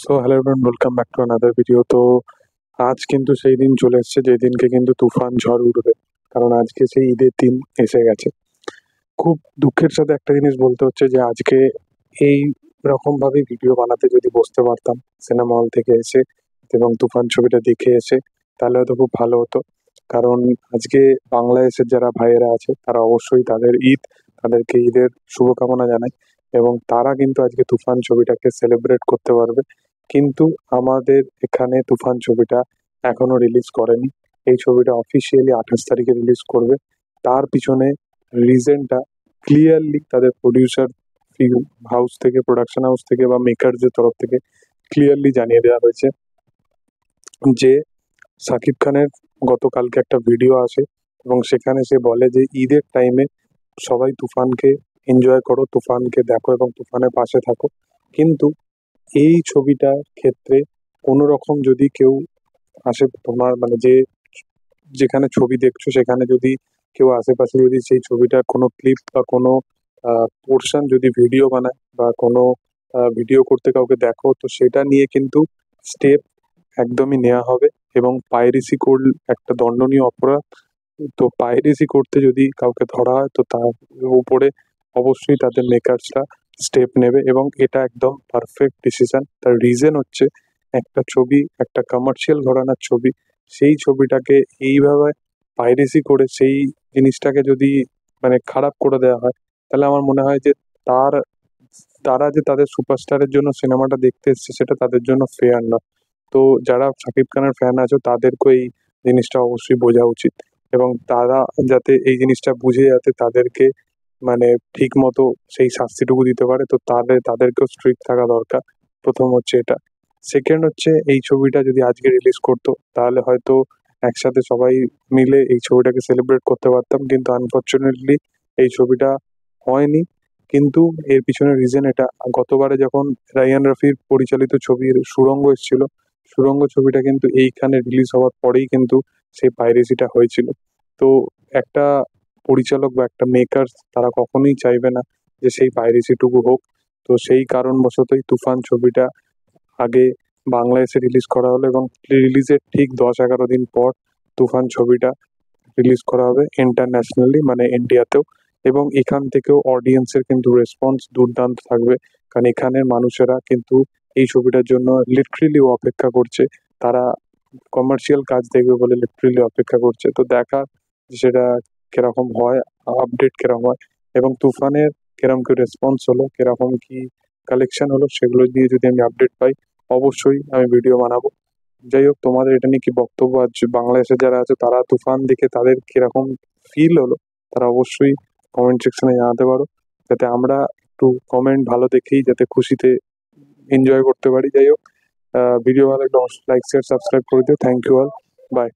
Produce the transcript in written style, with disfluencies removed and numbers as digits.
So hello everyone, welcome back to another video. তো আজ কিন্তু সেই দিন চলে এসেছে যেদিনকে কিন্তু তুফান ঝড় উঠবে, কারণ আজকে সেই ঈদের দিন এসে গেছে। খুব দুঃখের সাথে একটা জিনিস বলতে হচ্ছে যে আজকে এই রকম ভাবে ভিডিও বানাতে যদি বসতে পারতাম সিনেমা হল থেকে এসে এবং তুফান ছবিটা দেখে এসে, তাহলে হয়তো খুব ভালো হতো। কারণ আজকে বাংলাদেশের যারা ভাইয়েরা আছে তারা অবশ্যই তাদের ঈদ, তাদেরকে ঈদের শুভকামনা জানাই এবং তারা কিন্তু আজকে তুফান ছবিটাকে সেলিব্রেট করতে পারবে। কিন্তু আমাদের এখানে তুফান ছবিটা এখনো রিলিজ করেনি। এই ছবিটা অফিসিয়ালি 28 তারিখে রিলিজ করবে। তার পিছনে রিজনটা ক্লিয়ারলি তাদের প্রডিউসার হাউস থেকে, প্রোডাকশন হাউস থেকে বা মেকারদের তরফ থেকে ক্লিয়ারলি জানিয়ে দেওয়া হয়েছে যে সাকিব খানের গতকালকে একটা ভিডিও আসে এবং সেখানে সে বলে যে ঈদের টাইমে সবাই তুফানকে এনজয় করো, তুফানকে দেখো এবং তুফানের পাশে থাকো। কিন্তু এই ছবিটার ক্ষেত্রে কোনো রকম যদি কেউ আসে, তোমার মানে যেখানে ছবি দেখছো সেখানে যদি কেউ আশেপাশে যদি সেই ছবিটার কোনো ক্লিপ বা কোনো পোর্শন যদি ভিডিও বানায় বা কোনো ভিডিও করতে কাউকে দেখো, তো সেটা নিয়ে কিন্তু স্টেপ একদমই নেওয়া হবে এবং পাইরেসি করলে একটা দণ্ডনীয় অপরাধ। তো পাইরেসি করতে যদি কাউকে ধরা হয় তো তার উপরে অবশ্যই তাদের মেকার্সরা স্টেপ নেবে এবং এটা একদম পারফেক্ট ডিসিশন। তার রিজন হচ্ছে একটা ছবি, একটা কমার্শিয়াল ঘরানার ছবি, সেই ছবিটাকে এইভাবে পাইরেসি করে সেই জিনিসটাকে যদি মানে খারাপ করে দেওয়া হয়, তাহলে আমার মনে হয় যে তার তারা যে তাদের সুপারস্টারের জন্য সিনেমাটা দেখতে এসছে সেটা তাদের জন্য ফেয়ার না। তো যারা শাকিব খানের ফ্যান আছে তাদেরকে এই জিনিসটা অবশ্যই বোঝা উচিত এবং তারা যাতে এই জিনিসটা বুঝে যাতে তাদেরকে মানে ঠিক মতো সেই শাস্তিটুকু দিতে পারে, তো তাদেরকেও স্ট্রিক্ট থাকা দরকার। প্রথম হচ্ছে এটা। সেকেন্ড হচ্ছে এই ছবিটা যদি আজকে রিলিজ করতো তাহলে হয়তো একসাথে সবাই মিলে এই ছবিটাকে সেলিব্রেট করতে পারতাম, কিন্তু আনফর্চুনেটলি এই ছবিটা হয়নি। কিন্তু এর পিছনে রিজন এটা, গতবারে যখন রায়ান রাফির পরিচালিত ছবির সুড়ঙ্গ এসেছিল, সুড়ঙ্গ ছবিটা কিন্তু এইখানে রিলিজ হওয়ার পরেই কিন্তু সেই পাইরেসিটা হয়েছিল। তো একটা পরিচালক বা একটা মেকার তারা কখনোই চাইবে না যে সেই পাইরেসিটুকু হোক। তো সেই কারণবশতই তুফান ছবিটা আগে বাংলাদেশে রিলিজ করা হলো এবং রিলিজের ঠিক 10-11 দিন পর তুফান ছবিটা রিলিজ করা হবে ইন্টারন্যাশনালি, মানে ইন্ডিয়াতেও। এবং এখান থেকেও অডিয়েন্সের কিন্তু রেসপন্স দুর্দান্ত থাকবে, কারণ এখানের মানুষেরা কিন্তু এই ছবিটার জন্য লিটারেলি অপেক্ষা করছে। তারা কমার্শিয়াল কাজ দেখবে বলে লিটারেলি অপেক্ষা করছে। তো দেখা সেটা কিরকম হয়, আপডেট কিরকম হয় এবং তুফানের কিরকম কি রেসপন্স হলো, কিরকম কি কালেকশন হলো, সেগুলো দিয়ে যদি আমি আপডেট পাই অবশ্যই আমি ভিডিও বানাবো। যাই হোক, তোমাদের এটা নিয়ে কি বক্তব্য? আজ বাংলাদেশে যারা আছে তারা তুফান দেখে তাদের কিরকম ফিল হলো, তারা অবশ্যই কমেন্ট সেকশনে জানাতে পারো, যাতে আমরা একটু কমেন্ট ভালো দেখেই যাতে খুশিতে এনজয় করতে পারি। যাই হোক, ভিডিও ভালো লাগলে অবশ্যই লাইক শেয়ার সাবস্ক্রাইব করে দিও। Thank you all, by.